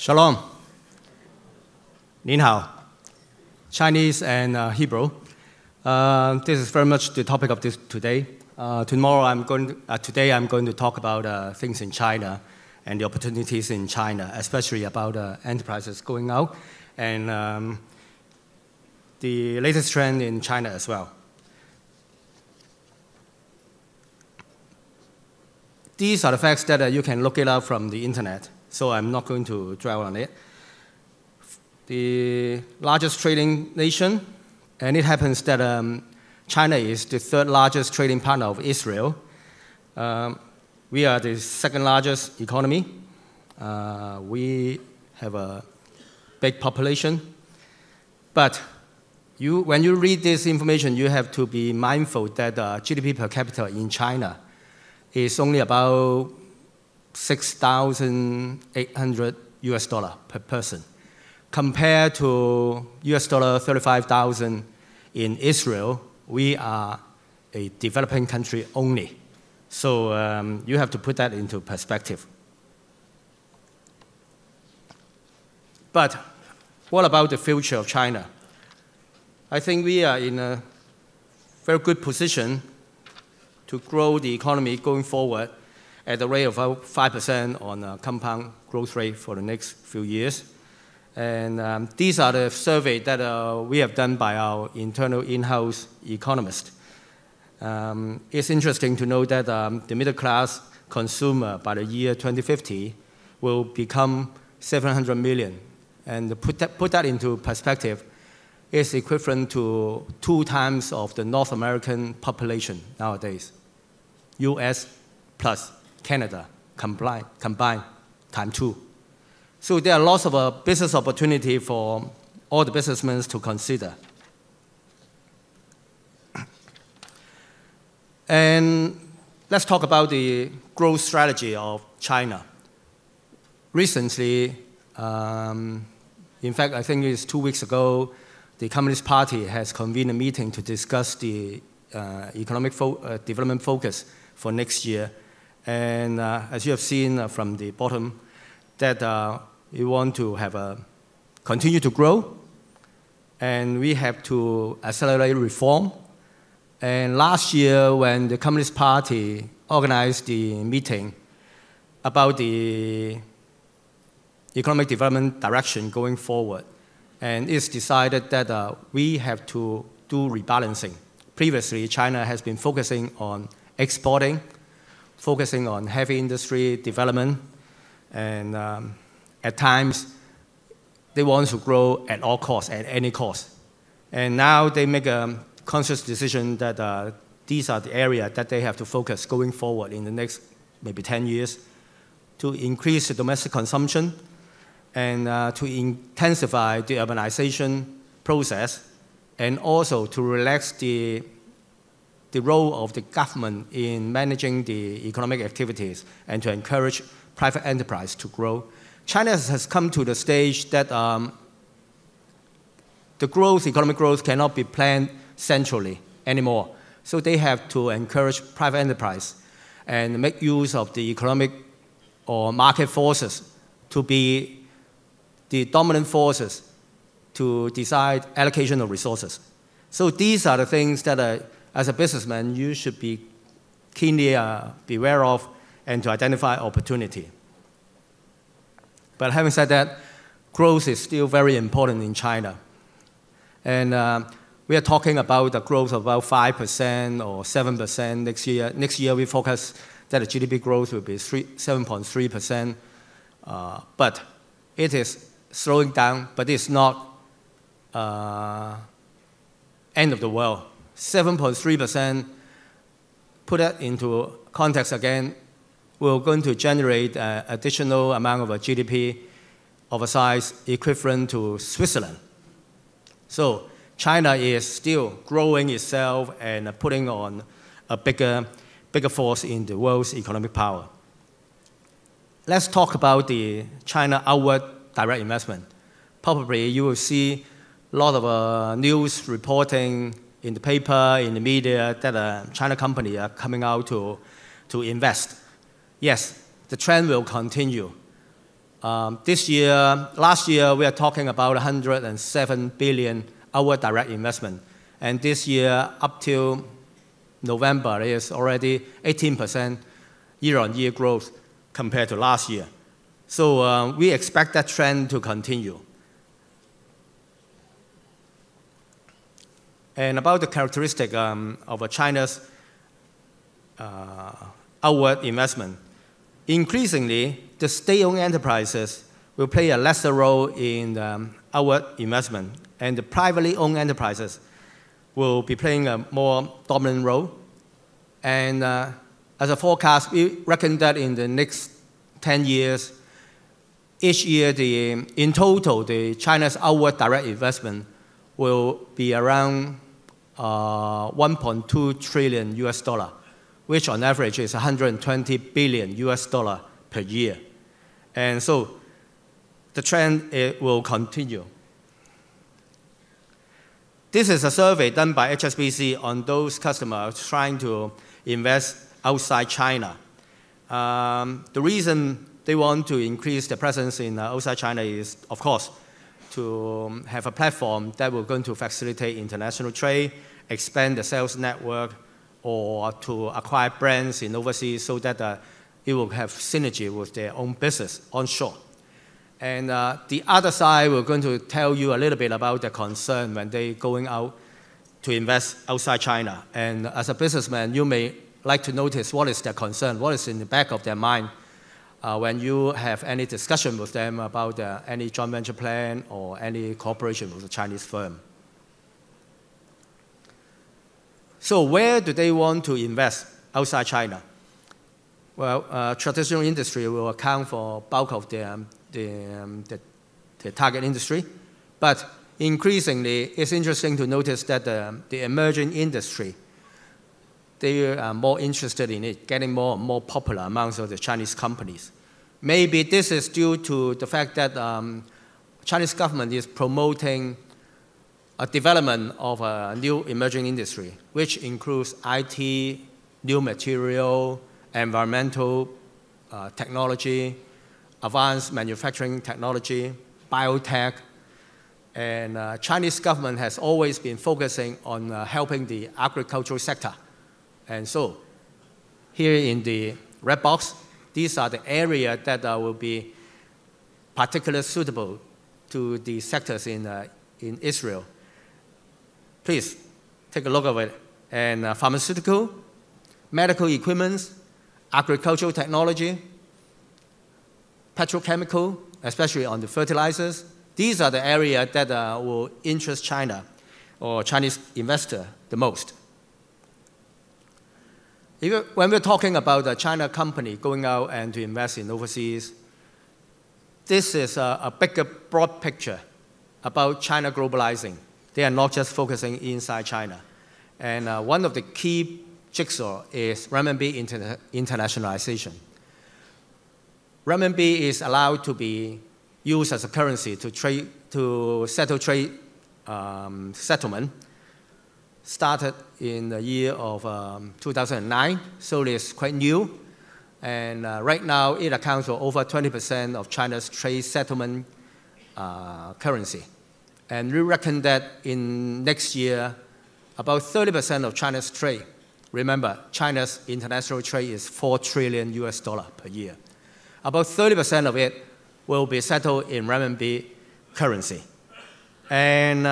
Shalom. Nin hao. Chinese and Hebrew. This is very much the topic of this today. Today I'm going to talk about things in China and the opportunities in China, especially about enterprises going out and the latest trend in China as well. These are the facts that you can look it up from the internet, so I'm not going to dwell on it. The largest trading nation, and it happens that China is the third largest trading partner of Israel. We are the second largest economy. We have a big population. But when you read this information, you have to be mindful that GDP per capita in China is only about $6,800 per person, compared to $35,000 in Israel. We are a developing country only. So you have to put that into perspective. But what about the future of China? I think we are in a very good position to grow the economy going forward at the rate of about 5% on a compound growth rate for the next few years. And these are the surveys that we have done by our internal in-house economist. It's interesting to know that the middle-class consumer by the year 2050 will become 700 million. And to put that into perspective, it's equivalent to 2 times of the North American population nowadays. US plus Canada combined times 2. So there are lots of business opportunity for all the businessmen to consider. And let's talk about the growth strategy of China. Recently, in fact, I think it's 2 weeks ago, the Communist Party has convened a meeting to discuss the economic development focus for next year. And as you have seen from the bottom, that we want to continue to grow, and we have to accelerate reform. And last year, when the Communist Party organized the meeting about the economic development direction going forward, and it's decided that we have to do rebalancing. Previously, China has been focusing on exporting, focusing on heavy industry development, and at times, they want to grow at all costs, at any cost. And now they make a conscious decision that these are the areas that they have to focus going forward in the next maybe 10 years to increase the domestic consumption and to intensify the urbanization process, and also to relax the role of the government in managing the economic activities and to encourage private enterprise to grow. China has come to the stage that the economic growth cannot be planned centrally anymore. So they have to encourage private enterprise and make use of the economic or market forces to be the dominant forces to decide allocation of resources. So these are the things that as a businessman, you should be keenly be aware of and to identify opportunity. But having said that, growth is still very important in China. And we are talking about the growth of about 5% or 7% next year. Next year, we forecast that the GDP growth will be 7.3%. But it is slowing down, but it's not end of the world. 7.3%, put that into context again, we're going to generate an additional amount of a GDP of a size equivalent to Switzerland. So China is still growing itself and putting on a bigger force in the world's economic power. Let's talk about the China outward direct investment. Probably you will see a lot of news reporting in the paper, in the media, that China companies are coming out to invest. Yes, the trend will continue. Last year, we are talking about 107 billion our direct investment. And this year, up till November, it is already 18% year-on-year growth compared to last year. So we expect that trend to continue. And about the characteristic of China's outward investment, increasingly, the state-owned enterprises will play a lesser role in outward investment, and the privately owned enterprises will be playing a more dominant role. And as a forecast, we reckon that in the next 10 years, each year, in total, China's outward direct investment will be around 1.2 trillion US dollar, which on average is 120 billion US dollar per year. And so the trend will continue. This is a survey done by HSBC on those customers trying to invest outside China. The reason they want to increase their presence in outside China is, of course, to have a platform that will going to facilitate international trade, expand the sales network, or to acquire brands in overseas so that it will have synergy with their own business onshore. And the other side, we're going to tell you a little bit about the concern when they're going out to invest outside China. And as a businessman, you may like to notice what is their concern, what is in the back of their mind when you have any discussion with them about any joint venture plan or any cooperation with a Chinese firm. So where do they want to invest outside China? Well, traditional industry will account for bulk of the target industry, but increasingly, it's interesting to notice that the emerging industry, they are more interested in it, getting more and more popular amongst the Chinese companies. Maybe this is due to the fact that Chinese government is promoting a development of a new emerging industry, which includes IT, new material, environmental technology, advanced manufacturing technology, biotech. And Chinese government has always been focusing on helping the agricultural sector. And so here in the red box, these are the areas that will be particularly suitable to the sectors in Israel. Please take a look at it. And pharmaceutical, medical equipment, agricultural technology, petrochemical, especially on the fertilizers. These are the areas that will interest China or Chinese investor the most. When we're talking about a China company going out and to invest in overseas, this is a bigger, broad picture about China globalizing. They are not just focusing inside China. And one of the key jigsaw is renminbi internationalization. Renminbi is allowed to be used as a currency to settle trade settlement. Started in the year of 2009, so it's quite new. And right now, it accounts for over 20% of China's trade settlement currency. And we reckon that in next year, about 30% of China's trade, remember, China's international trade is 4 trillion US dollar per year. About 30% of it will be settled in renminbi currency. And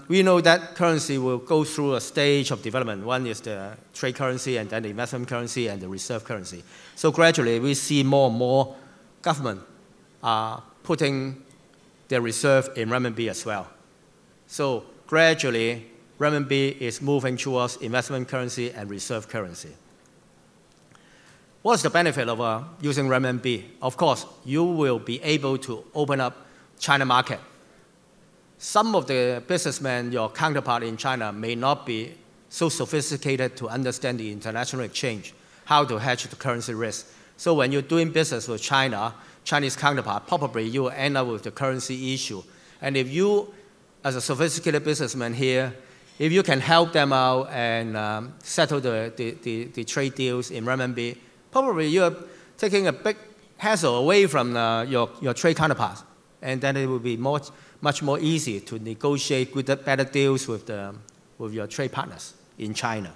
we know that currency will go through a stage of development. One is the trade currency, and then the investment currency, and the reserve currency. So gradually, we see more and more government putting their reserve in renminbi as well. So gradually, renminbi is moving towards investment currency and reserve currency. What's the benefit of using renminbi? Of course, you will be able to open up China market. Some of the businessmen, your counterpart in China, may not be so sophisticated to understand the international exchange, how to hedge the currency risk. So when you're doing business with China, Chinese counterpart, probably you will end up with the currency issue. And if you, as a sophisticated businessman here, if you can help them out and settle the trade deals in renminbi, probably you're taking a big hassle away from your trade counterparts. And then it will be much more easy to negotiate better deals with your trade partners in China.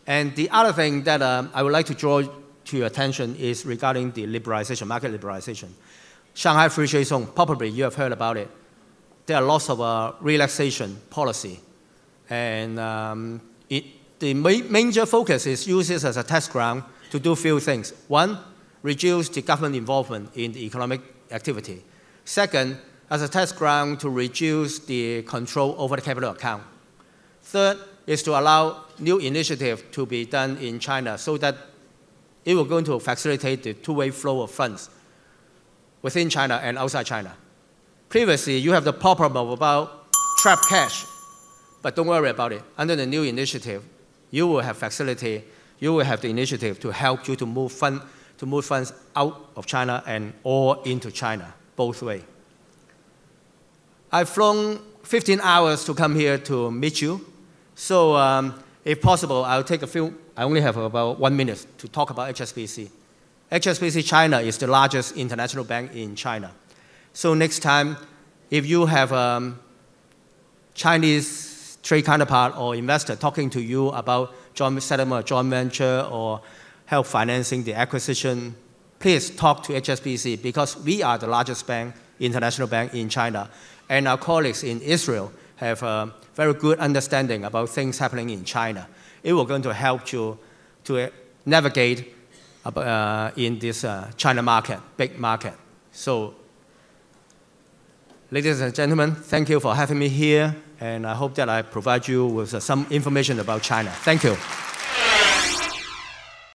And the other thing that I would like to draw to your attention is regarding the liberalization, market liberalization. Shanghai Free Trade Zone, probably you have heard about it. There are lots of relaxation policy. And the major focus is used as a test ground to do a few things. One, reduce the government involvement in the economic activity. Second, as a test ground to reduce the control over the capital account. Third is to allow new initiatives to be done in China so that it will going to facilitate the two-way flow of funds within China and outside China. Previously, you have the problem about trapped cash, but don't worry about it. Under the new initiative, you will have facility, you will have the initiative to help you to move funds out of China and or into China, both ways. I've flown 15 hours to come here to meet you. So if possible, I only have about 1 minute to talk about HSBC. HSBC China is the largest international bank in China. So next time, if you have a Chinese trade counterpart or investor talking to you about joint settlement, joint venture, or help financing the acquisition, please talk to HSBC because we are the largest bank, international bank in China. And our colleagues in Israel have a very good understanding about things happening in China. It will going to help you to navigate in this China market, big market. So, ladies and gentlemen, thank you for having me here, and I hope that I provide you with some information about China. Thank you.